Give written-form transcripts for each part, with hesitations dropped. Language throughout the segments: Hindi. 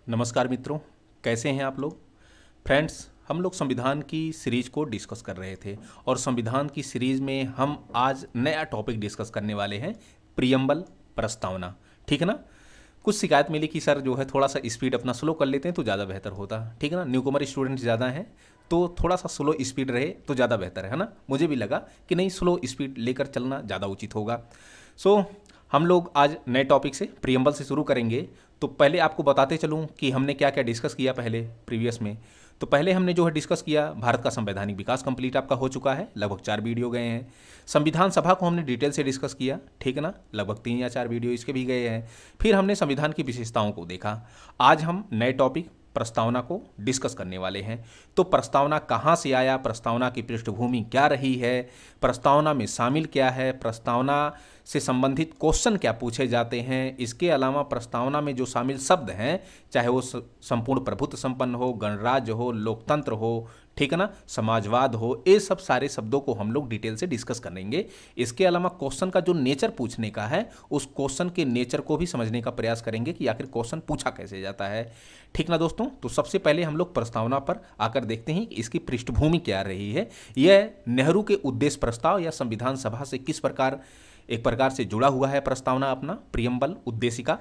नमस्कार मित्रों, कैसे हैं आप लोग। फ्रेंड्स, हम लोग संविधान की सीरीज को डिस्कस कर रहे थे और संविधान की सीरीज में हम आज नया टॉपिक डिस्कस करने वाले हैं, प्रियम्बल, प्रस्तावना। ठीक है ना। कुछ शिकायत मिली कि सर जो है थोड़ा सा स्पीड अपना स्लो कर लेते हैं तो ज़्यादा बेहतर होता। ठीक है ना। न्यूकमर स्टूडेंट ज़्यादा हैं तो थोड़ा सा स्लो स्पीड रहे तो ज़्यादा बेहतर है ना। मुझे भी लगा कि नहीं, स्लो स्पीड लेकर चलना ज़्यादा उचित होगा। सो हम लोग आज नए टॉपिक से प्रियम्बल से शुरू करेंगे। तो पहले आपको बताते चलूँ कि हमने क्या क्या डिस्कस किया पहले प्रीवियस में। तो पहले हमने जो है डिस्कस किया, भारत का संवैधानिक विकास कंप्लीट आपका हो चुका है, लगभग 4 वीडियो गए हैं। संविधान सभा को हमने डिटेल से डिस्कस किया, ठीक है ना, लगभग 3 या 4 वीडियो इसके भी गए हैं। फिर हमने संविधान की विशेषताओं को देखा। आज हम नए टॉपिक प्रस्तावना को डिस्कस करने वाले हैं। तो प्रस्तावना कहाँ से आया, प्रस्तावना की पृष्ठभूमि क्या रही है, प्रस्तावना में शामिल क्या है, प्रस्तावना से संबंधित क्वेश्चन क्या पूछे जाते हैं, इसके अलावा प्रस्तावना में जो शामिल शब्द हैं, चाहे वो संपूर्ण प्रभुत्व संपन्न हो, गणराज्य हो, लोकतंत्र हो, ठीक है ना, समाजवाद हो, ये सब सारे शब्दों को हम लोग डिटेल से डिस्कस करेंगे। इसके अलावा क्वेश्चन का जो नेचर पूछने का है, उस क्वेश्चन के नेचर को भी समझने का प्रयास करेंगे कि आखिर क्वेश्चन पूछा कैसे जाता है। ठीक ना दोस्तों। तो सबसे पहले हम लोग प्रस्तावना पर आकर देखते हैं कि इसकी पृष्ठभूमि क्या रही है। यह नेहरू के उद्देश्य प्रस्ताव या संविधान सभा से किस प्रकार एक प्रकार से जुड़ा हुआ है प्रस्तावना, अपना प्रियम्बल, उद्देशिका।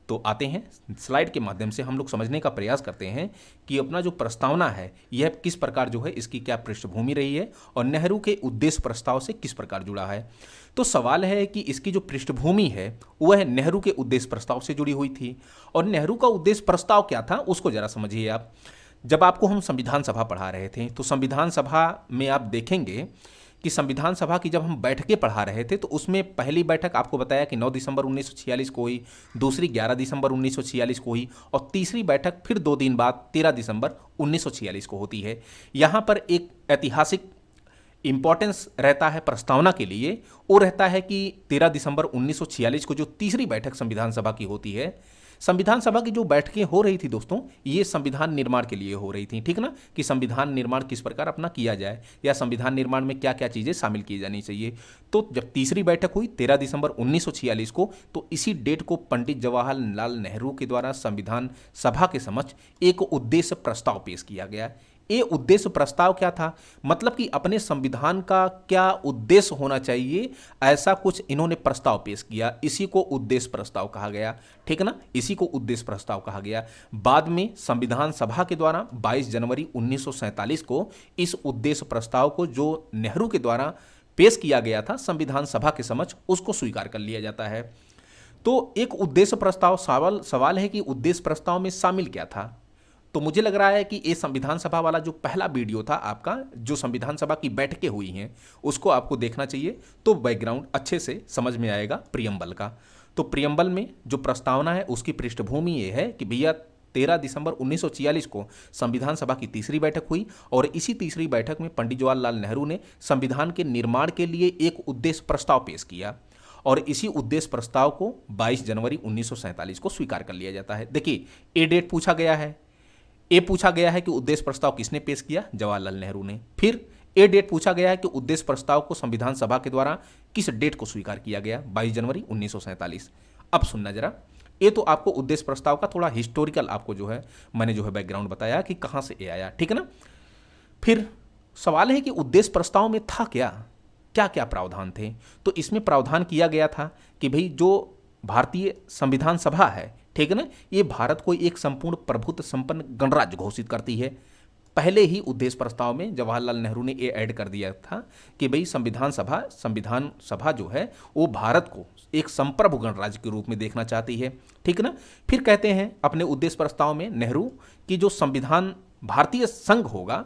तो आते हैं स्लाइड के माध्यम से हम लोग समझने का प्रयास करते हैं कि अपना जो प्रस्तावना है यह किस प्रकार जो है, इसकी क्या पृष्ठभूमि रही है और नेहरू के उद्देश्य प्रस्ताव से किस प्रकार जुड़ा है। तो सवाल है कि इसकी जो पृष्ठभूमि है वह नेहरू के उद्देश्य प्रस्ताव से जुड़ी हुई थी। और नेहरू का उद्देश्य प्रस्ताव क्या था उसको जरा समझिए आप। जब आपको हम संविधान सभा पढ़ा रहे थे तो संविधान सभा में आप देखेंगे कि संविधान सभा की जब हम बैठकें पढ़ा रहे थे तो उसमें पहली बैठक आपको बताया कि 9 दिसंबर 1946 को हुई, दूसरी 11 दिसंबर 1946 को हुई और तीसरी बैठक फिर 2 दिन बाद 13 दिसंबर 1946 को होती है। यहाँ पर एक ऐतिहासिक इंपॉर्टेंस रहता है प्रस्तावना के लिए, वो रहता है कि 13 दिसंबर 1946 को जो तीसरी बैठक संविधान सभा की होती है, संविधान सभा की जो बैठकें हो रही थी दोस्तों, ये संविधान निर्माण के लिए हो रही थी। ठीक ना, कि संविधान निर्माण किस प्रकार अपना किया जाए या संविधान निर्माण में क्या क्या चीज़ें शामिल की जानी चाहिए। तो जब तीसरी बैठक हुई 13 दिसंबर 1946 को, तो इसी डेट को पंडित जवाहरलाल नेहरू के द्वारा संविधान सभा के समक्ष एक उद्देश्य प्रस्ताव पेश किया गया। ये उद्देश्य प्रस्ताव क्या था, मतलब कि अपने संविधान का क्या उद्देश्य होना चाहिए, ऐसा कुछ इन्होंने प्रस्ताव पेश किया। इसी को उद्देश्य प्रस्ताव कहा गया। ठीक है ना, इसी को उद्देश्य प्रस्ताव कहा गया। बाद में संविधान सभा के द्वारा 22 जनवरी 1947 को इस उद्देश्य प्रस्ताव को जो नेहरू के द्वारा पेश किया गया था संविधान सभा के समक्ष, उसको स्वीकार कर लिया जाता है। तो एक उद्देश्य प्रस्ताव, सवाल है कि उद्देश्य प्रस्ताव में शामिल क्या था। तो मुझे लग रहा है कि ये संविधान सभा वाला जो पहला वीडियो था आपका, जो संविधान सभा की बैठकें हुई हैं, उसको आपको देखना चाहिए, तो बैकग्राउंड अच्छे से समझ में आएगा प्रियम्बल का। तो प्रियम्बल में जो प्रस्तावना है उसकी पृष्ठभूमि ये है कि भैया 13 दिसंबर 1946 को संविधान सभा की तीसरी बैठक हुई और इसी तीसरी बैठक में पंडित जवाहरलाल नेहरू ने संविधान के निर्माण के लिए एक उद्देश्य प्रस्ताव पेश किया और इसी उद्देश्य प्रस्ताव को 22 जनवरी 1947 को स्वीकार कर लिया जाता है। देखिए, ये डेट पूछा गया है, ये पूछा गया है कि उद्देश्य प्रस्ताव किसने पेश किया, जवाहरलाल नेहरू ने। फिर ये डेट पूछा गया है कि उद्देश्य प्रस्ताव को संविधान सभा के द्वारा किस डेट को स्वीकार किया गया, 22 जनवरी 1947। अब सुनना जरा, ये तो आपको उद्देश्य प्रस्ताव का थोड़ा हिस्टोरिकल आपको जो है मैंने जो है बैकग्राउंड बताया कि कहाँ से ये आया। ठीक है ना। फिर सवाल है कि उद्देश्य प्रस्ताव में था क्या, क्या क्या प्रावधान थे। तो इसमें प्रावधान किया गया था कि भाई जो भारतीय संविधान सभा है, ठीक है ना, ये भारत को एक संपूर्ण प्रभुत्व संपन्न गणराज्य घोषित करती है। पहले ही उद्देश्य प्रस्ताव में जवाहरलाल नेहरू ने ये ऐड कर दिया था कि भाई संविधान सभा जो है वो भारत को एक संप्रभु गणराज्य के रूप में देखना चाहती है। ठीक है ना। फिर कहते हैं अपने उद्देश्य प्रस्ताव में नेहरू की जो संविधान भारतीय संघ होगा,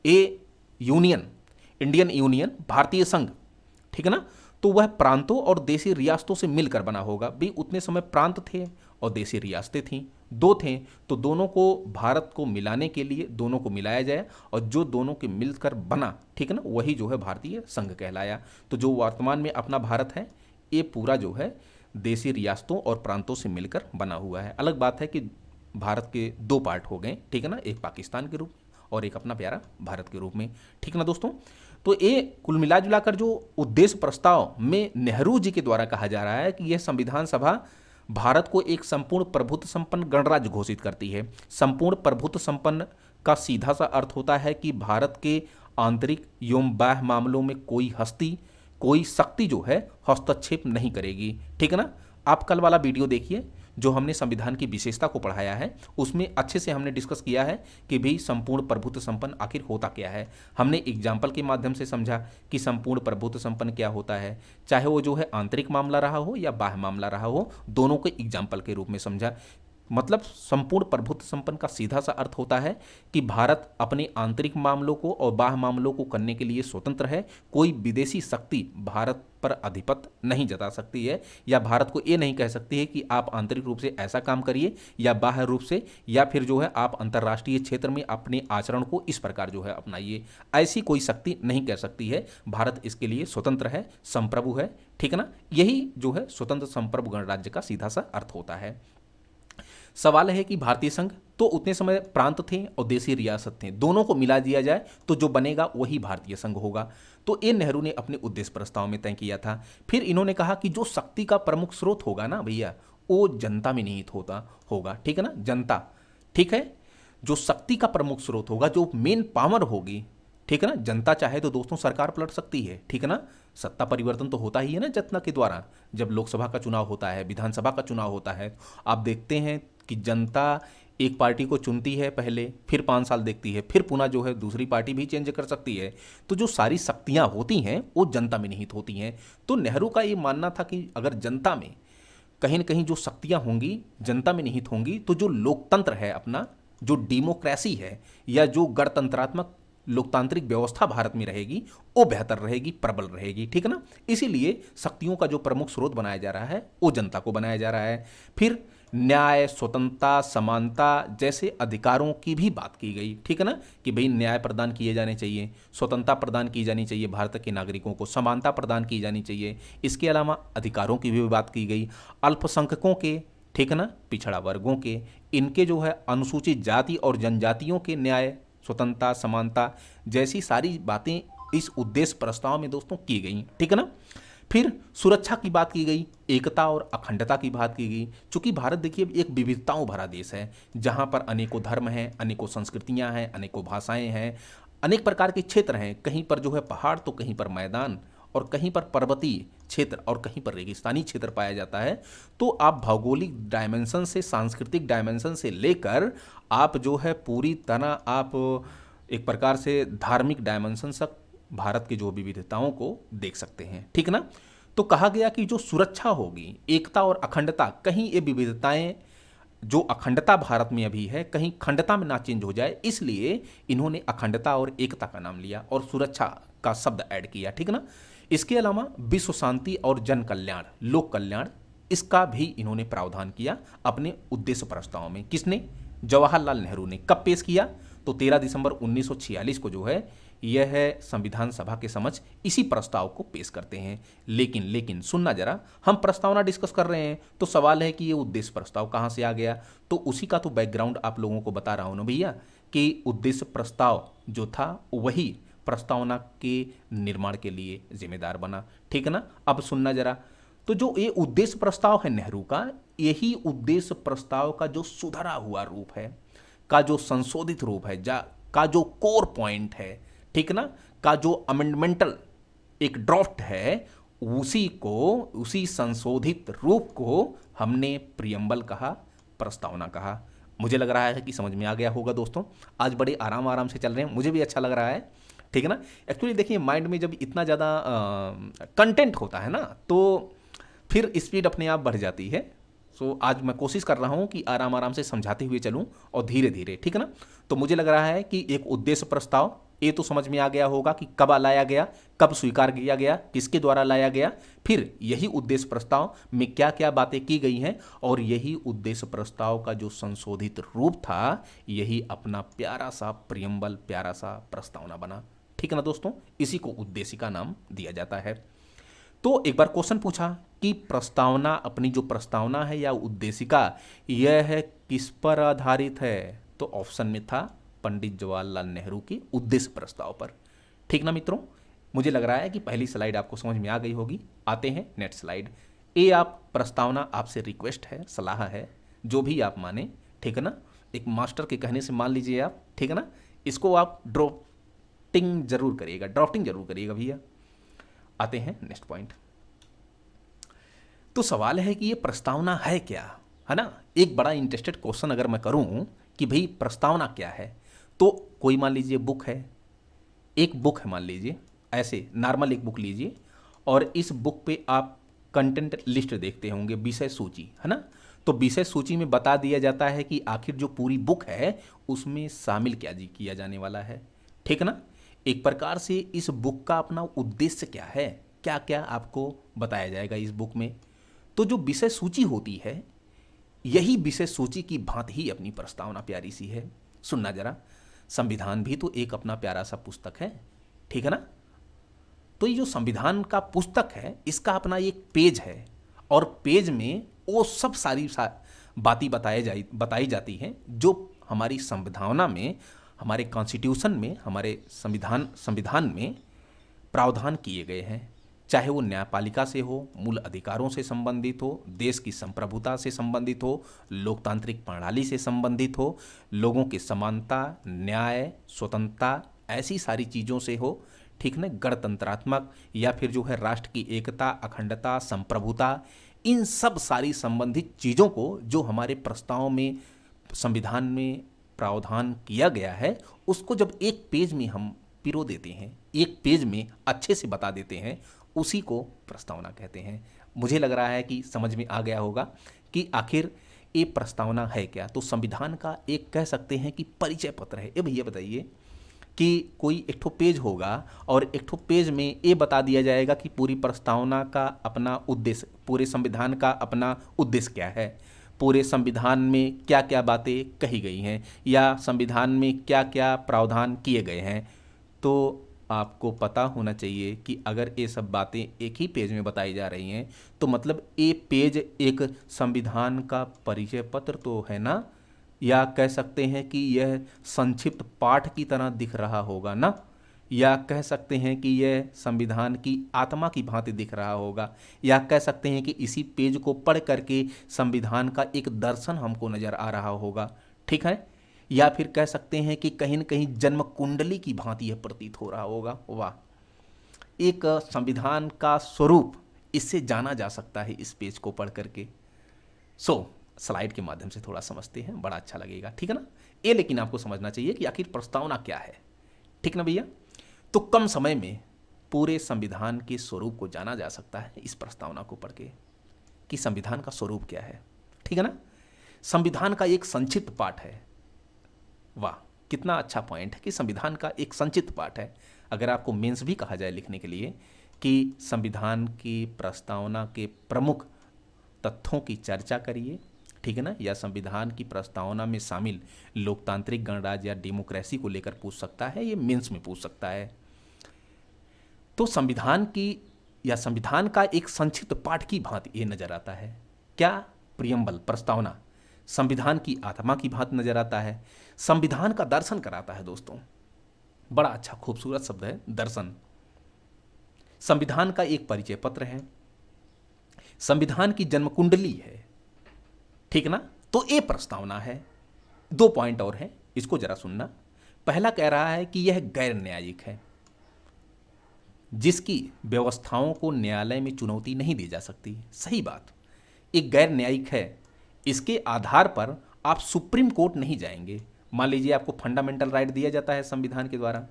ये यूनियन, इंडियन यूनियन, भारतीय संघ, ठीक है ना, तो वह प्रांतों और देशी रियासतों से मिलकर बना होगा। भाई उतने समय प्रांत थे और देशी रियासतें थीं, दो थे, तो दोनों को भारत को मिलाने के लिए दोनों को मिलाया जाए और जो दोनों के मिलकर बना, ठीक है ना, वही जो है भारतीय संघ कहलाया। तो जो वर्तमान में अपना भारत है ये पूरा जो है देशी रियासतों और प्रांतों से मिलकर बना हुआ है। अलग बात है कि भारत के 2 पार्ट हो गए, ठीक है ना, एक पाकिस्तान के रूप और एक अपना प्यारा भारत के रूप में। ठीक है ना दोस्तों। तो ये कुल मिला जुलाकर जो उद्देश्य प्रस्ताव में नेहरू जी के द्वारा कहा जा रहा है कि यह संविधान सभा भारत को एक संपूर्ण प्रभुत्व संपन्न गणराज्य घोषित करती है। संपूर्ण प्रभुत्व संपन्न का सीधा सा अर्थ होता है कि भारत के आंतरिक एवं बाह्य मामलों में कोई शक्ति जो है हस्तक्षेप नहीं करेगी। ठीक है ना। आप कल वाला वीडियो देखिए जो हमने संविधान की विशेषता को पढ़ाया है, उसमें अच्छे से हमने डिस्कस किया है कि भाई संपूर्ण प्रभुत्व संपन्न आखिर होता क्या है। हमने एग्जाम्पल के माध्यम से समझा कि संपूर्ण प्रभुत्व संपन्न क्या होता है, चाहे वो जो है आंतरिक मामला रहा हो या बाह्य मामला रहा हो, दोनों को एग्जाम्पल के रूप में समझा। मतलब संपूर्ण प्रभुत्व संपन्न का सीधा सा अर्थ होता है कि भारत अपने आंतरिक मामलों को और बाह्य मामलों को करने के लिए स्वतंत्र है। कोई विदेशी शक्ति भारत पर अधिपत्य नहीं जता सकती है, या भारत को ये नहीं कह सकती है कि आप आंतरिक रूप से ऐसा काम करिए या बाह्य रूप से, या फिर जो है आप अंतर्राष्ट्रीय क्षेत्र में अपने आचरण को इस प्रकार जो है अपनाइए। ऐसी कोई शक्ति नहीं कह सकती है। भारत इसके लिए स्वतंत्र है, संप्रभु है। ठीक है ना। यही जो है स्वतंत्र संप्रभु गणराज्य का सीधा सा अर्थ होता है। सवाल है कि भारतीय संघ तो उतने समय प्रांत थे और देशी रियासत थे, दोनों को मिला दिया जाए तो जो बनेगा वही भारतीय संघ होगा। तो ये नेहरू ने अपने उद्देश्य प्रस्ताव में तय किया था। फिर इन्होंने कहा कि जो शक्ति का प्रमुख स्रोत होगा ना भैया, वो जनता में निहित होगा। ठीक है ना। जनता, ठीक है, जो शक्ति का प्रमुख स्रोत होगा, जो मेन पावर होगी, ठीक है ना। जनता चाहे तो दोस्तों सरकार पलट सकती है। ठीक है ना। सत्ता परिवर्तन तो होता ही है ना जनता के द्वारा। जब लोकसभा का चुनाव होता है, विधानसभा का चुनाव होता है, आप देखते हैं कि जनता एक पार्टी को चुनती है पहले, फिर 5 साल देखती है, फिर पुनः जो है दूसरी पार्टी भी चेंज कर सकती है। तो जो सारी शक्तियां होती हैं वो जनता में निहित होती हैं। तो नेहरू का ये मानना था कि अगर जनता में कहीं न कहीं जो शक्तियां होंगी, जनता में निहित होंगी, तो जो लोकतंत्र है अपना, जो डेमोक्रेसी है या जो गणतंत्रात्मक लोकतांत्रिक व्यवस्था भारत में रहेगी, वो बेहतर रहेगी, प्रबल रहेगी। ठीक है ना। इसीलिए शक्तियों का जो प्रमुख स्रोत बनाया जा रहा है वो जनता को बनाया जा रहा है। फिर न्याय, स्वतंत्रता, समानता जैसे अधिकारों की भी बात की गई। ठीक है ना। कि भाई न्याय प्रदान किए जाने चाहिए, स्वतंत्रता प्रदान की जानी चाहिए भारत के नागरिकों को, समानता प्रदान की जानी चाहिए। इसके अलावा अधिकारों की भी बात की गई। अल्पसंख्यकों के, ठीक है ना, पिछड़ा वर्गों के, इनके जो है अनुसूचित जाति और जनजातियों के न्याय, स्वतंत्रता, समानता जैसी सारी बातें इस उद्देश्य प्रस्ताव में दोस्तों की गई। ठीक है ना। फिर सुरक्षा की बात की गई, एकता और अखंडता की बात की गई। चूंकि भारत देखिए एक विविधताओं भरा देश है, जहां पर अनेकों धर्म हैं, अनेकों संस्कृतियां हैं, अनेकों भाषाएं हैं, अनेक प्रकार के क्षेत्र हैं। कहीं पर जो है पहाड़ तो कहीं पर मैदान, और कहीं पर पर्वतीय क्षेत्र और कहीं पर रेगिस्तानी क्षेत्र पाया जाता है। तो आप भौगोलिक डायमेंशन से, सांस्कृतिक डायमेंशन से लेकर आप जो है पूरी तरह आप एक प्रकार से धार्मिक डायमेंशन तक भारत की जो विविधताओं को देख सकते हैं। ठीक ना। तो कहा गया कि जो सुरक्षा होगी, एकता और अखंडता, कहीं ये विविधताएं, जो अखंडता भारत में अभी है, कहीं खंडता में ना चेंज हो जाए, इसलिए इन्होंने अखंडता और एकता का नाम लिया और सुरक्षा का शब्द ऐड किया। ठीक ना। इसके अलावा विश्व शांति और जन कल्याण, लोक कल्याण, इसका भी इन्होंने प्रावधान किया अपने उद्देश्य प्रस्ताव में। किसने? जवाहरलाल नेहरू ने। कब पेश किया? तो 13 दिसंबर 1946 को जो है यह संविधान सभा के समक्ष इसी प्रस्ताव को पेश करते हैं। लेकिन सुनना जरा, हम प्रस्तावना डिस्कस कर रहे हैं तो सवाल है कि ये उद्देश्य प्रस्ताव कहाँ से आ गया। तो उसी का तो बैकग्राउंड आप लोगों को बता रहा हूँ ना भैया, कि उद्देश्य प्रस्ताव जो था वही प्रस्तावना के निर्माण के लिए जिम्मेदार बना। ठीक है ना। अब सुनना जरा, तो जो ये उद्देश्य प्रस्ताव है नेहरू का, यही उद्देश्य प्रस्ताव का जो सुधरा हुआ रूप है, का जो संशोधित रूप है, का जो कोर पॉइंट है, ठीक ना, का जो अमेंडमेंटल एक ड्राफ्ट है, उसी संशोधित रूप को हमने प्रियम्बल कहा, प्रस्तावना कहा। मुझे लग रहा है कि समझ में आ गया होगा दोस्तों। आज बड़े आराम से चल रहे हैं, मुझे भी अच्छा लग रहा है। ठीक है ना। एक्चुअली देखिए, माइंड में जब इतना ज़्यादा कंटेंट होता है ना, तो फिर स्पीड अपने आप बढ़ जाती है। सो आज मैं कोशिश कर रहा हूँ कि आराम से समझाते हुए चलूँ और धीरे धीरे। ठीक है ना। तो मुझे लग रहा है कि एक उद्देश्य प्रस्ताव, ये तो समझ में आ गया होगा कि कब लाया गया, कब स्वीकार किया गया, किसके द्वारा लाया गया, फिर यही उद्देश्य प्रस्ताव में क्या क्या बातें की गई हैं, और यही उद्देश्य प्रस्ताव का जो संशोधित रूप था, यही अपना प्यारा सा प्रियम्बल, प्यारा सा प्रस्तावना बना। ठीक है ना दोस्तों। इसी को उद्देश्य का नाम दिया जाता है। तो एक बार क्वेश्चन पूछा कि प्रस्तावना, अपनी जो प्रस्तावना है या उद्देशिका, यह है किस पर आधारित है? तो ऑप्शन में था पंडित जवाहरलाल नेहरू के उद्देश्य प्रस्ताव पर। ठीक ना मित्रों। मुझे लग रहा है कि पहली स्लाइड आपको समझ में आ गई होगी। आते हैं नेक्स्ट स्लाइड। ये आप प्रस्तावना, आपसे रिक्वेस्ट है, सलाह है, जो भी आप माने, ठीक है ना, एक मास्टर के कहने से मान लीजिए आप, ठीक है ना, इसको आप ड्राफ्टिंग जरूर करिएगा भैया। आते हैं नेक्स्ट पॉइंट। तो सवाल है कि ये प्रस्तावना है क्या, है ना। एक बड़ा इंटरेस्टेड क्वेश्चन अगर मैं करूं कि भाई प्रस्तावना क्या है, तो कोई मान लीजिए बुक है, एक बुक है मान लीजिए, ऐसे नॉर्मल एक बुक लीजिए और इस बुक पे आप कंटेंट लिस्ट देखते होंगे, विषय सूची, है ना। तो विषय सूची में बता दिया जाता है कि आखिर जो पूरी बुक है उसमें शामिल क्या जी किया जाने वाला है, ठीक है ना। एक प्रकार से इस बुक का अपना उद्देश्य क्या है, क्या क्या आपको बताया जाएगा इस बुक में। तो जो विषय सूची होती है, यही विषय सूची की भांति ही अपनी प्रस्तावना प्यारी सी है। सुनना जरा, संविधान भी तो एक अपना प्यारा सा पुस्तक है, ठीक है ना। तो ये जो संविधान का पुस्तक है, इसका अपना एक पेज है और पेज में वो सब सारी बातें बताई जाती हैं जो हमारी संविधान में, हमारे कॉन्स्टिट्यूशन में, हमारे संविधान में प्रावधान किए गए हैं। चाहे वो न्यायपालिका से हो, मूल अधिकारों से संबंधित हो, देश की संप्रभुता से संबंधित हो, लोकतांत्रिक प्रणाली से संबंधित हो, लोगों की समानता, न्याय, स्वतंत्रता, ऐसी सारी चीज़ों से हो, ठीक ना, गणतंत्रात्मक या फिर जो है राष्ट्र की एकता, अखंडता, संप्रभुता, इन सब सारी संबंधित चीज़ों को जो हमारे प्रस्ताव में, संविधान में प्रावधान किया गया है, उसको जब एक पेज में हम पिरो देते हैं, एक पेज में अच्छे से बता देते हैं, उसी को प्रस्तावना कहते हैं। मुझे लग रहा है कि समझ में आ गया होगा कि आखिर ये प्रस्तावना है क्या। तो संविधान का एक कह सकते हैं कि परिचय पत्र है। ये भैया बताइए कि कोई एक ठो पेज होगा और एक ठो पेज में ये बता दिया जाएगा कि पूरी प्रस्तावना का अपना उद्देश्य, पूरे संविधान का अपना उद्देश्य क्या है, पूरे संविधान में क्या क्या बातें कही गई हैं या संविधान में क्या क्या प्रावधान किए गए हैं। तो आपको पता होना चाहिए कि अगर ये सब बातें एक ही पेज में बताई जा रही हैं तो मतलब ये पेज एक संविधान का परिचय पत्र तो है ना, या कह सकते हैं कि यह संक्षिप्त पाठ की तरह दिख रहा होगा ना, या कह सकते हैं कि यह संविधान की आत्मा की भांति दिख रहा होगा, या कह सकते हैं कि इसी पेज को पढ़ करके संविधान का एक दर्शन हमको नज़र आ रहा होगा, ठीक है, या फिर कह सकते हैं कि कहीं न कहीं जन्म कुंडली की भांति यह प्रतीत हो रहा होगा। वाह, एक संविधान का स्वरूप इससे जाना जा सकता है इस पेज को पढ़ करके। स्लाइड के माध्यम से थोड़ा समझते हैं, बड़ा अच्छा लगेगा, ठीक है ना। ये लेकिन आपको समझना चाहिए कि आखिर प्रस्तावना क्या है, ठीक ना भैया। तो कम समय में पूरे संविधान के स्वरूप को जाना जा सकता है इस प्रस्तावना को पढ़ के कि संविधान का स्वरूप क्या है, ठीक है ना। संविधान का एक संक्षिप्त पाठ है। वाह, कितना अच्छा पॉइंट है कि संविधान का एक संक्षिप्त पाठ है। अगर आपको मेंस भी कहा जाए लिखने के लिए कि संविधान की प्रस्तावना के प्रमुख तथ्यों की चर्चा करिए, ठीक है ना, या संविधान की प्रस्तावना में शामिल लोकतांत्रिक गणराज्य या डेमोक्रेसी को लेकर पूछ सकता है, ये मेंस में पूछ सकता है। तो संविधान की या संविधान का एक संक्षिप्त पाठ की भांति ये नजर आता है। क्या? प्रियम्बल, प्रस्तावना संविधान की आत्मा की भांति नजर आता है, संविधान का दर्शन कराता है। दोस्तों, बड़ा अच्छा खूबसूरत शब्द है दर्शन। संविधान का एक परिचय पत्र है, संविधान की जन्म कुंडली है, ठीक ना। तो ये प्रस्तावना है। 2 पॉइंट और हैं, इसको जरा सुनना। पहला कह रहा है कि यह गैर न्यायिक है, जिसकी व्यवस्थाओं को न्यायालय में चुनौती नहीं दी जा सकती। सही बात, एक गैर न्यायिक है, इसके आधार पर आप सुप्रीम कोर्ट नहीं जाएंगे। मान लीजिए आपको फंडामेंटल राइट दिया जाता है संविधान के द्वारा,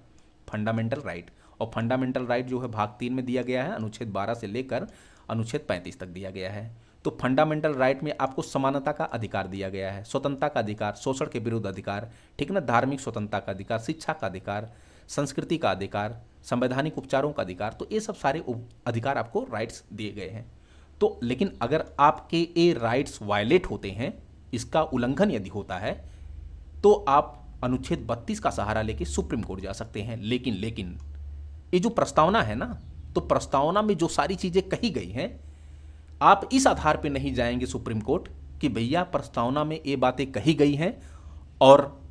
फंडामेंटल राइट, और फंडामेंटल राइट जो है भाग 3 में दिया गया है, अनुच्छेद 12 से लेकर अनुच्छेद 35 तक दिया गया है। तो फंडामेंटल राइट में आपको समानता का अधिकार दिया गया है, स्वतंत्रता का अधिकार, शोषण के विरुद्ध अधिकार, ठीक ना, धार्मिक स्वतंत्रता का अधिकार, शिक्षा का अधिकार, संस्कृति का अधिकार, संवैधानिक उपचारों का अधिकार। तो ये सब सारे अधिकार आपको राइट्स दिए गए हैं। तो लेकिन अगर आपके ये राइट्स वायलेट होते हैं, इसका उल्लंघन यदि होता है, तो आप अनुच्छेद 32 का सहारा लेके सुप्रीम कोर्ट जा सकते हैं। लेकिन ये जो प्रस्तावना है ना, तो प्रस्तावना में जो सारी चीजें कही गई हैं, आप इस आधार पे नहीं जाएंगे सुप्रीम कोर्ट कि भैया प्रस्तावना में ये बातें कही गई हैं और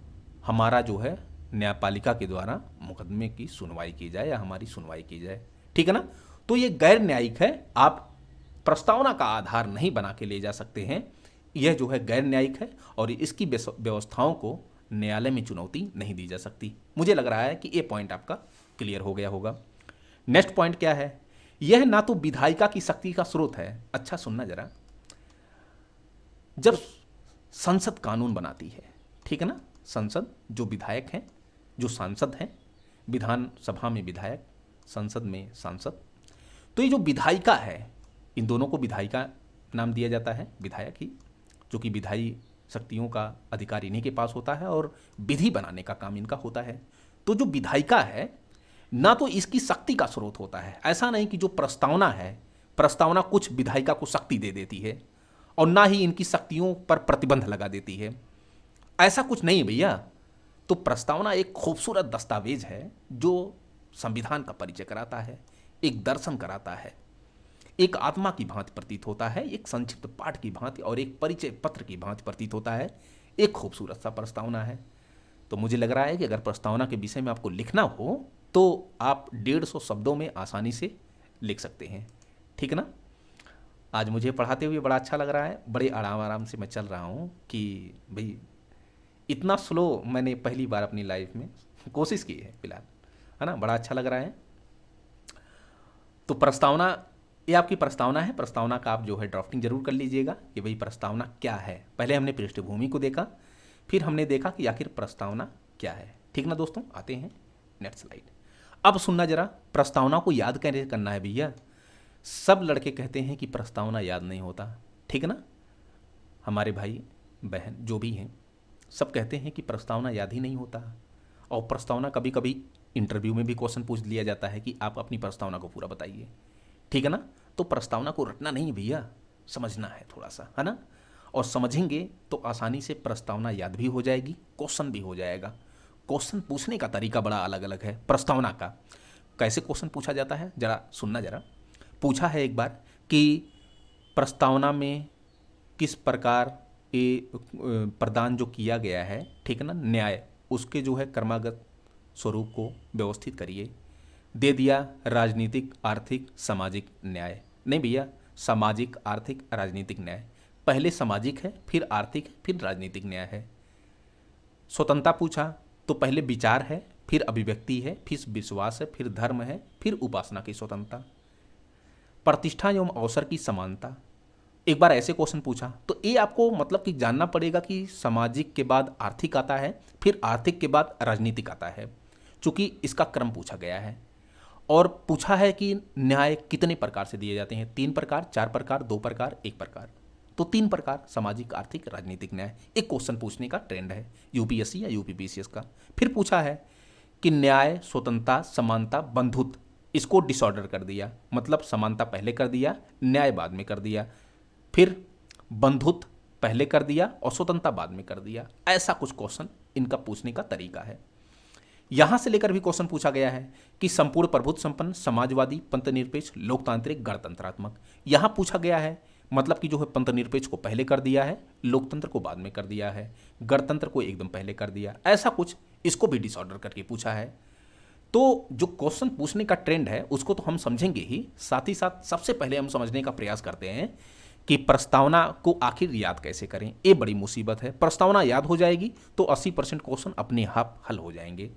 हमारा जो है न्यायपालिका के द्वारा मुकदमे की सुनवाई की जाए या हमारी सुनवाई की जाए, ठीक है ना। तो ये गैर न्यायिक है, आप प्रस्तावना का आधार नहीं बना के ले जा सकते हैं, यह जो है गैर न्यायिक है और इसकी व्यवस्थाओं को न्यायालय में चुनौती नहीं दी जा सकती। मुझे लग रहा है कि ये पॉइंट आपका क्लियर हो गया होगा। नेक्स्ट पॉइंट क्या है, यह ना तो विधायिका की शक्ति का स्रोत है। अच्छा सुनना जरा, जब संसद कानून बनाती है, ठीक है ना, संसद जो विधायक हैं, जो सांसद हैं, विधानसभा में विधायक, संसद में सांसद, तो ये जो विधायिका है, इन दोनों को विधायिका नाम दिया जाता है, विधायक ही, जो कि विधायी शक्तियों का अधिकार इन्हीं के पास होता है और विधि बनाने का काम इनका होता है। तो जो विधायिका है ना तो इसकी शक्ति का स्रोत होता है, ऐसा नहीं कि जो प्रस्तावना है, प्रस्तावना कुछ विधायिका को शक्ति दे देती है और ना ही इनकी शक्तियों पर प्रतिबंध लगा देती है, ऐसा कुछ नहीं भैया। तो प्रस्तावना एक खूबसूरत दस्तावेज है जो संविधान का परिचय कराता है, एक दर्शन कराता है, एक आत्मा की भांति प्रतीत होता है, एक संक्षिप्त पाठ की भांति और एक परिचय पत्र की भांति प्रतीत होता है। एक खूबसूरत सा प्रस्तावना है। तो मुझे लग रहा है कि अगर प्रस्तावना के विषय में आपको लिखना हो तो आप 150 शब्दों में आसानी से लिख सकते हैं, ठीक है ना। आज मुझे पढ़ाते हुए बड़ा अच्छा लग रहा है, बड़े आराम आराम से मैं चल रहा हूँ कि भाई इतना स्लो मैंने पहली बार अपनी लाइफ में कोशिश की है फिलहाल, है ना, बड़ा अच्छा लग रहा है। तो प्रस्तावना, ये आपकी प्रस्तावना है, प्रस्तावना का आप जो है ड्राफ्टिंग जरूर कर लीजिएगा कि भाई प्रस्तावना क्या है। पहले हमने पृष्ठभूमि को देखा, फिर हमने देखा कि आखिर प्रस्तावना क्या है, ठीक ना दोस्तों। आते हैं नेक्स्ट स्लाइड। अब सुनना जरा, प्रस्तावना को याद कैसे करना है भैया। सब लड़के कहते हैं कि प्रस्तावना याद नहीं होता, ठीक है ना, हमारे भाई बहन जो भी हैं सब कहते हैं कि प्रस्तावना याद ही नहीं होता। और प्रस्तावना कभी कभी इंटरव्यू में भी क्वेश्चन पूछ लिया जाता है कि आप अपनी प्रस्तावना को पूरा बताइए, ठीक है ना। तो प्रस्तावना को रटना नहीं भैया, समझना है थोड़ा सा, है ना। और समझेंगे तो आसानी से प्रस्तावना याद भी हो जाएगी, क्वेश्चन भी हो जाएगा। क्वेश्चन पूछने का तरीका बड़ा अलग अलग है प्रस्तावना का। कैसे क्वेश्चन पूछा जाता है जरा सुनना जरा। पूछा है एक बार कि प्रस्तावना में किस प्रकार ये प्रदान जो किया गया है, ठीक है ना, न्याय, उसके जो है क्रमागत स्वरूप को व्यवस्थित करिए। दे दिया राजनीतिक, आर्थिक, सामाजिक न्याय। नहीं भैया, सामाजिक, आर्थिक, राजनीतिक न्याय। पहले सामाजिक है, फिर आर्थिक, फिर राजनीतिक न्याय है। स्वतंत्रता पूछा तो पहले विचार है, फिर अभिव्यक्ति है, फिर विश्वास है, फिर धर्म है, फिर उपासना की स्वतंत्रता। प्रतिष्ठा एवं अवसर की समानता, एक बार ऐसे क्वेश्चन पूछा तो ये आपको मतलब कि जानना पड़ेगा कि सामाजिक के बाद आर्थिक आता है, फिर आर्थिक के बाद राजनीतिक आता है, चूंकि इसका क्रम पूछा गया है। और पूछा है कि न्याय कितने प्रकार से दिए जाते हैं, 3 प्रकार, 4 प्रकार, 2 प्रकार, 1 प्रकार। तो 3 प्रकार, सामाजिक, आर्थिक, राजनीतिक न्याय, एक क्वेश्चन पूछने का ट्रेंड है यूपीएससी या यूपीपीसीएस का। फिर पूछा है कि न्याय, स्वतंत्रता, समानता, बंधुत्व, इसको डिसऑर्डर कर दिया, मतलब समानता पहले कर दिया, न्याय बाद में कर दिया, फिर बंधुत्व पहले कर दिया और स्वतंत्रता बाद में कर दिया। ऐसा कुछ क्वेश्चन इनका पूछने का तरीका है। यहां से लेकर भी क्वेश्चन पूछा गया है कि संपूर्ण प्रभुत्व संपन्न, समाजवादी, पंथनिरपेक्ष, लोकतांत्रिक, गणतंत्रात्मक। यहां पूछा गया है मतलब कि जो है पंथनिरपेक्ष को पहले कर दिया है, लोकतंत्र को बाद में कर दिया है, गणतंत्र को एकदम पहले कर दिया, ऐसा कुछ इसको भी डिसऑर्डर करके पूछा है। तो जो क्वेश्चन पूछने का ट्रेंड है उसको तो हम समझेंगे ही, साथ ही साथ सबसे पहले हम समझने का प्रयास करते हैं कि प्रस्तावना को आखिर याद कैसे करें। ये बड़ी मुसीबत है। प्रस्तावना याद हो जाएगी तो 80% क्वेश्चन अपने आप हल हो जाएंगे।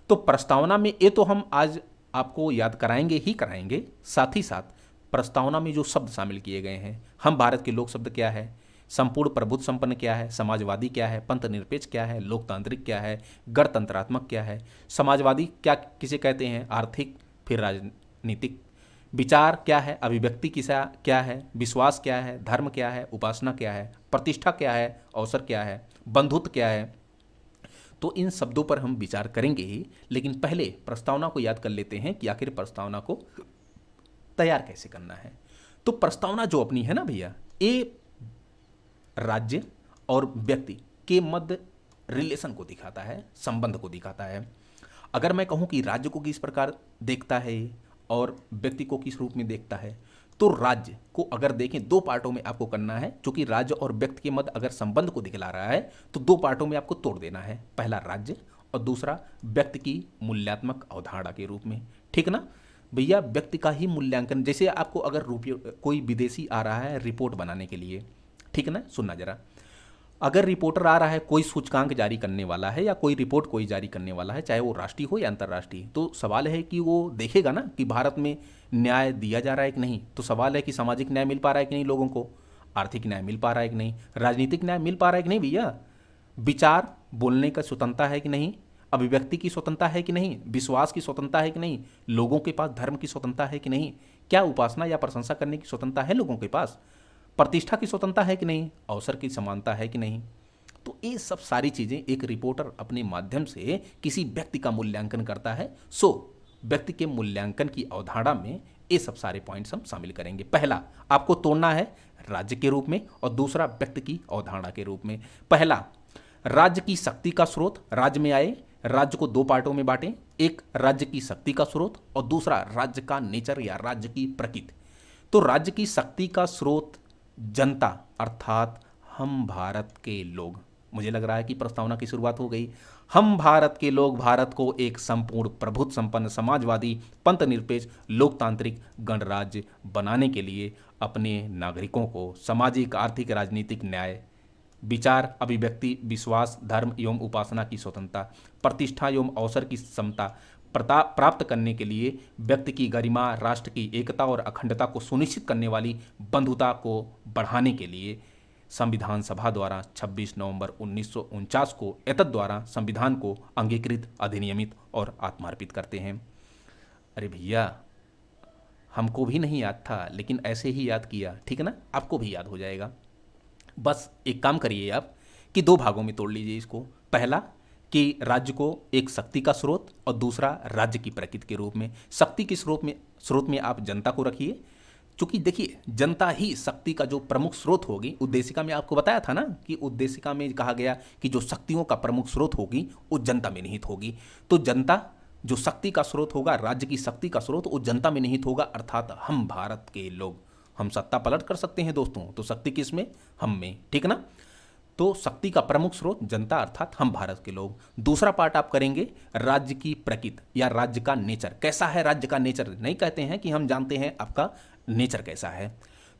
तो प्रस्तावना में ये तो हम आज आपको याद कराएंगे ही कराएंगे, साथ ही साथ प्रस्तावना में जो शब्द शामिल किए गए हैं, हम भारत के लोक शब्द क्या है, संपूर्ण प्रभुत्व संपन्न क्या है, समाजवादी क्या है, पंथनिरपेक्ष क्या है, लोकतांत्रिक क्या है, गणतंत्रात्मक क्या है, समाजवादी क्या किसे कहते हैं, आर्थिक, फिर राजनीतिक, विचार क्या है, अभिव्यक्ति किसा क्या है, विश्वास क्या है, धर्म क्या है, उपासना क्या है, प्रतिष्ठा क्या है, अवसर क्या है, बंधुत्व क्या है। तो इन शब्दों पर हम विचार करेंगे ही, लेकिन पहले प्रस्तावना को याद कर लेते हैं कि आखिर प्रस्तावना को तैयार कैसे करना है। तो प्रस्तावना जो अपनी है ना भैया, ये राज्य और व्यक्ति के मध्य रिलेशन को दिखाता है, संबंध को दिखाता है। अगर मैं कहूं कि राज्य को किस प्रकार देखता है और व्यक्ति को किस रूप में देखता है, तो राज्य को अगर देखें 2 पार्टों में आपको करना है, क्योंकि राज्य और व्यक्ति के मध्य अगर संबंध को दिखला रहा है तो 2 पार्टों में आपको तोड़ देना है, पहला राज्य और दूसरा व्यक्ति की मूल्यात्मक अवधारणा के रूप में, ठीक ना। भैया व्यक्ति का ही मूल्यांकन। जैसे आपको अगर कोई विदेशी आ रहा है रिपोर्ट बनाने के लिए, ठीक है ना, सुनना जरा, अगर रिपोर्टर आ रहा है, कोई सूचकांक जारी करने वाला है या कोई रिपोर्ट कोई जारी करने वाला है, चाहे वो राष्ट्रीय हो या अंतर्राष्ट्रीय, तो सवाल है कि वो देखेगा ना कि भारत में न्याय दिया जा रहा है कि नहीं। तो सवाल है कि सामाजिक न्याय मिल पा रहा है कि नहीं लोगों को, आर्थिक न्याय मिल पा रहा है कि नहीं, राजनीतिक न्याय मिल पा रहा है कि नहीं भैया, विचार बोलने का स्वतंत्रता है कि नहीं, अभिव्यक्ति की स्वतंत्रता है कि नहीं, विश्वास की स्वतंत्रता है कि नहीं, लोगों के पास धर्म की स्वतंत्रता है कि नहीं, क्या उपासना या प्रशंसा करने की स्वतंत्रता है लोगों के पास, प्रतिष्ठा की स्वतंत्रता है कि नहीं, अवसर की समानता है कि नहीं। तो ये सब सारी चीज़ें एक रिपोर्टर अपने माध्यम से किसी व्यक्ति का मूल्यांकन करता है। सो व्यक्ति के मूल्यांकन की अवधारणा में ये सब सारे पॉइंट्स हम शामिल करेंगे। पहला आपको तोड़ना है राज्य के रूप में और दूसरा व्यक्ति की अवधारणा के रूप में। पहला, राज्य की शक्ति का स्रोत। राज्य में आए, राज्य को दो पार्टों में बांटें, एक राज्य की शक्ति का स्रोत और दूसरा राज्य का नेचर या राज्य की प्रकृति। तो राज्य की शक्ति का स्रोत जनता अर्थात हम भारत के लोग। मुझे लग रहा है कि प्रस्तावना की शुरुआत हो गई। हम भारत के लोग भारत को एक संपूर्ण प्रभुत्व संपन्न समाजवादी पंथ निरपेक्ष लोकतांत्रिक गणराज्य बनाने के लिए अपने नागरिकों को सामाजिक आर्थिक राजनीतिक न्याय, विचार अभिव्यक्ति विश्वास धर्म एवं उपासना की स्वतंत्रता, प्रतिष्ठा एवं अवसर की समता प्राप्त करने के लिए व्यक्ति की गरिमा, राष्ट्र की एकता और अखंडता को सुनिश्चित करने वाली बंधुता को बढ़ाने के लिए संविधान सभा द्वारा 26 नवंबर 1949 को एतद द्वारा संविधान को अंगीकृत, अधिनियमित और आत्मार्पित करते हैं। अरे भैया, हमको भी नहीं याद था लेकिन ऐसे ही याद किया, ठीक है ना, आपको भी याद हो जाएगा। बस एक काम करिए आप कि दो भागों में तोड़ लीजिए इसको। पहला कि राज्य को एक शक्ति का स्रोत और दूसरा राज्य की प्रकृति के रूप में। शक्ति के स्रोत में आप जनता को रखिए, क्योंकि देखिए जनता ही शक्ति का जो प्रमुख स्रोत होगी। उद्देशिका में आपको बताया था ना कि उद्देशिका में कहा गया कि जो शक्तियों का प्रमुख स्रोत होगी वो जनता में निहित होगी। तो जनता जो शक्ति का स्रोत होगा, राज्य की शक्ति का स्रोत वो जनता में निहित होगा, अर्थात हम भारत के लोग। हम सत्ता पलट कर सकते हैं दोस्तों, तो शक्ति किस में, हम में, ठीक ना। तो शक्ति का प्रमुख स्रोत जनता अर्थात हम भारत के लोग। दूसरा पार्ट आप करेंगे राज्य की प्रकृति या राज्य का नेचर। कैसा है राज्य का नेचर, नहीं कहते हैं कि हम जानते हैं आपका नेचर कैसा है।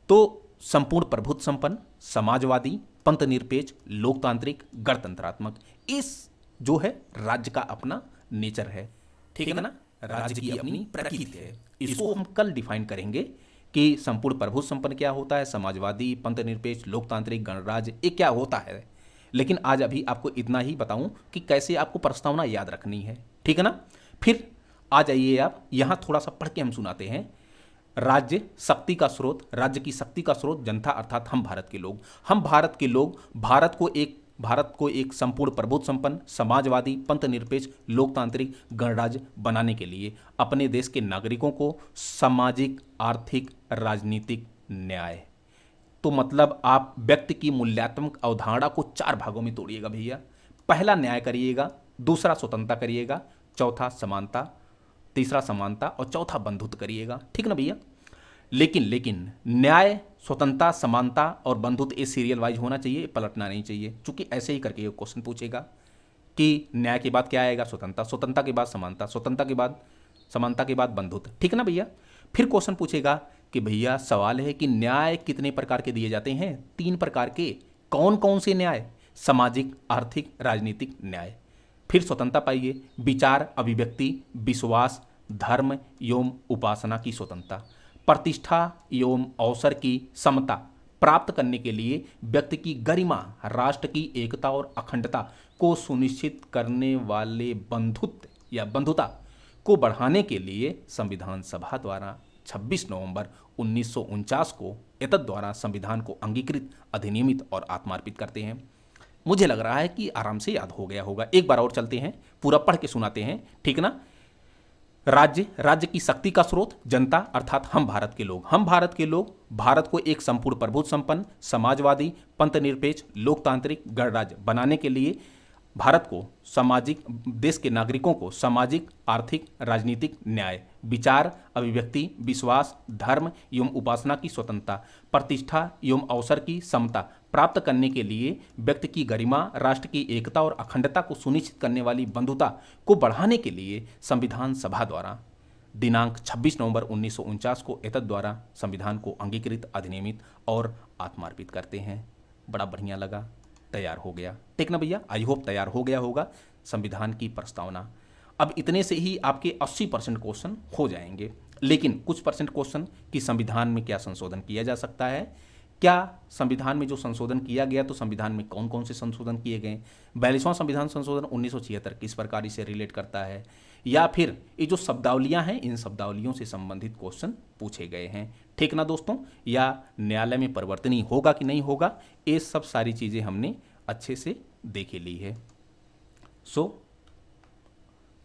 तो संपूर्ण प्रभुत्व संपन्न समाजवादी पंथ निरपेक्ष लोकतांत्रिक गणतंत्रात्मक, इस जो है राज्य का अपना नेचर है, ठीक है ना, राज्य की अपनी प्रकृति है। इसको हम कल डिफाइन करेंगे कि संपूर्ण प्रभुत्व संपन्न क्या होता है, समाजवादी पंथ निरपेक्ष लोकतांत्रिक गणराज्य ये क्या होता है। लेकिन आज अभी आपको इतना ही बताऊं कि कैसे आपको प्रस्तावना याद रखनी है, ठीक है ना। फिर आ जाइए आप, यहाँ थोड़ा सा पढ़ के हम सुनाते हैं। राज्य शक्ति का स्रोत, राज्य की शक्ति का स्रोत जनता अर्थात हम भारत के लोग। हम भारत के लोग भारत को एक संपूर्ण प्रभुत्व संपन्न समाजवादी पंथ निरपेक्ष लोकतांत्रिक गणराज्य बनाने के लिए अपने देश के नागरिकों को सामाजिक आर्थिक राजनीतिक न्याय। तो मतलब आप व्यक्ति की मूल्यांकन अवधारणा को चार भागों में तोड़िएगा भैया। पहला न्याय करिएगा, दूसरा स्वतंत्रता करिएगा, चौथा समानता, तीसरा समानता और चौथा बंधुत्व करिएगा, ठीक ना भैया। लेकिन न्याय स्वतंत्रता समानता और बंधुत्व ये सीरियल वाइज होना चाहिए, पलटना नहीं चाहिए। क्योंकि ऐसे ही करके एक क्वेश्चन पूछेगा कि न्याय के बाद क्या आएगा, स्वतंत्रता, स्वतंत्रता के बाद समानता, स्वतंत्रता के बाद समानता के बाद बंधुत्व, ठीक ना भैया। फिर क्वेश्चन पूछेगा कि भैया सवाल है कि न्याय कितने प्रकार के दिए जाते हैं, 3 प्रकार के। कौन कौन से न्याय, सामाजिक आर्थिक राजनीतिक न्याय। फिर स्वतंत्रता पाइए, विचार अभिव्यक्ति विश्वास धर्म एवं उपासना की स्वतंत्रता, प्रतिष्ठा एवं अवसर की समता प्राप्त करने के लिए व्यक्ति की गरिमा, राष्ट्र की एकता और अखंडता को सुनिश्चित करने वाले बंधुत्व या बंधुता को बढ़ाने के लिए संविधान सभा द्वारा 26 नवंबर 1949 को एतद द्वारा संविधान को अंगीकृत अधिनियमित और आत्मार्पित करते हैं। मुझे लग रहा है कि आराम से याद हो गया होगा। एक बार और चलते हैं, पूरा पढ़ के सुनाते हैं, ठीक ना। राज्य की शक्ति का स्रोत जनता अर्थात हम भारत के लोग। हम भारत के लोग भारत को एक संपूर्ण प्रभुत्व संपन्न समाजवादी पंथ निरपेक्ष लोकतांत्रिक गणराज्य बनाने के लिए भारत को सामाजिक देश के नागरिकों को सामाजिक आर्थिक राजनीतिक न्याय, विचार अभिव्यक्ति विश्वास धर्म एवं उपासना की स्वतंत्रता, प्रतिष्ठा एवं अवसर की समता प्राप्त करने के लिए व्यक्ति की गरिमा, राष्ट्र की एकता और अखंडता को सुनिश्चित करने वाली बंधुता को बढ़ाने के लिए संविधान सभा द्वारा दिनांक 26 नवंबर 1949 को एतद द्वारा संविधान को अंगीकृत, अधिनियमित और आत्मार्पित करते हैं। बड़ा बढ़िया लगा, तैयार हो गया, ठीक ना भैया? आई होप तैयार हो गया होगा संविधान की प्रस्तावना। अब इतने से ही आपके 80% क्वेश्चन हो जाएंगे, लेकिन कुछ परसेंट क्वेश्चन कि संविधान में क्या संशोधन किया जा सकता है, क्या संविधान में जो संशोधन किया गया तो संविधान में कौन कौन से संशोधन किए गए, 42वां संविधान संशोधन 1976 किस प्रकार इसे रिलेट करता है, या फिर ये जो शब्दावलियां हैं इन शब्दावलियों से संबंधित क्वेश्चन पूछे गए हैं, ठीक ना दोस्तों? या न्यायालय में परिवर्तनीय होगा कि नहीं होगा, ये सब सारी चीज़ें हमने अच्छे से देख ली है।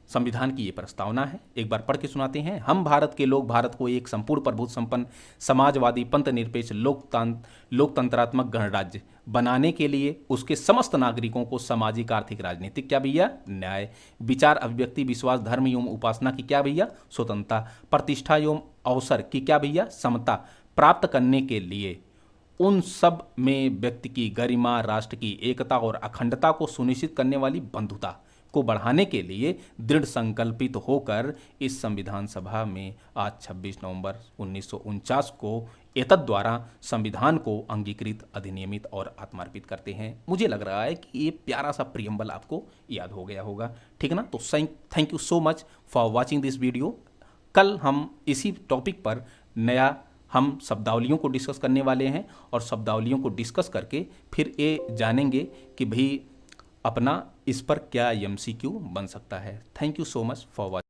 संविधान की ये प्रस्तावना है, एक बार पढ़ के सुनाते हैं। हम भारत के लोग भारत को एक संपूर्ण प्रभुत्व संपन्न समाजवादी पंथ निरपेक्ष लोकतंत्रात्मक गणराज्य बनाने के लिए उसके समस्त नागरिकों को सामाजिक आर्थिक राजनीतिक क्या भैया न्याय, विचार अभिव्यक्ति विश्वास धर्म एवं उपासना की क्या भैया स्वतंत्रता, प्रतिष्ठा एवं अवसर की क्या भैया समता प्राप्त करने के लिए उन सब में व्यक्ति की गरिमा, राष्ट्र की एकता और अखंडता को सुनिश्चित करने वाली बंधुता को बढ़ाने के लिए दृढ़ संकल्पित होकर इस संविधान सभा में आज 26 नवंबर 1949 को एतद द्वारा संविधान को अंगीकृत, अधिनियमित और आत्मार्पित करते हैं। मुझे लग रहा है कि ये प्यारा सा प्रियम्बल आपको याद हो गया होगा, ठीक है ना? तो thank you so much for watching this video. कल हम इसी टॉपिक पर नया हम शब्दावलियों को डिस्कस करने वाले हैं और शब्दावलियों को डिस्कस करके फिर ये जानेंगे कि भाई अपना इस पर क्या MCQ बन सकता है। Thank you so much for watching.